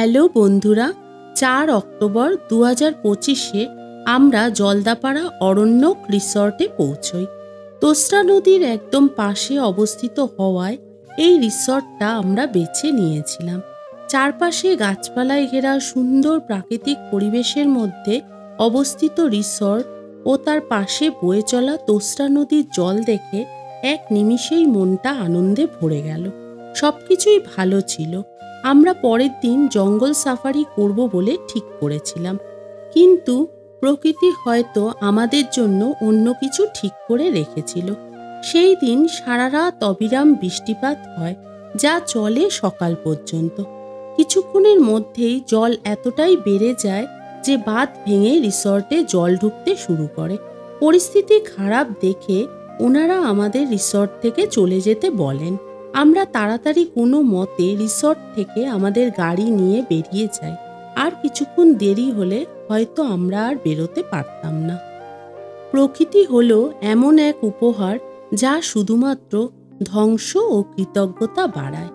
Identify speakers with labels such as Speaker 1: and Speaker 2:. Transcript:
Speaker 1: Hello বন্ধুরা, ৪ October ২০২৫-এ আমরা জলদাপাড়া অরণ্যক রিসর্টে পৌঁছই। তোস্রা নদীর একদম পাশে অবস্থিত হওয়ায় এই রিসর্টটা আমরা বেছে নিয়েছিলাম। চারপাশে গাছপালায় ঘেরা সুন্দর প্রাকৃতিক পরিবেশের মধ্যে অবস্থিত রিসর্ট ও তার পাশে বয়ে চলা তোস্রা নদীর জল দেখে এক নিমিষেই মনটা আনন্দে ভরে গেল। সবকিছুই ভালো ছিল। আমরা পরের দিন জঙ্গল সাফারি করব বলে ঠিক করেছিলাম, কিন্তু প্রকৃতি হয়তো আমাদের জন্য অন্য কিছু ঠিক করে রেখেছিল। সেই দিন সারা রাত অবিরাম বৃষ্টিপাত হয়, যা চলে সকাল পর্যন্ত। কিছুক্ষণের মধ্যেই জল এতটাই বেড়ে যায় যে বাঁধ ভেঙে রিসর্টে জল ঢুকতে শুরু করে। পরিস্থিতি খারাপ দেখে ওনারা আমাদের রিসর্ট থেকে চলে যেতে বলেন। আমরা তাড়াতাড়ি কোনো মতে রিসর্ট থেকে আমাদের গাড়ি নিয়ে বেরিয়ে যাই। আর কিছুক্ষণ দেরি হলে হয়তো আমরা আর বেরোতে পারতাম না। প্রকৃতি হলো এমন এক উপহার যা শুধুমাত্র ধ্বংস ও কৃতজ্ঞতা বাড়ায়।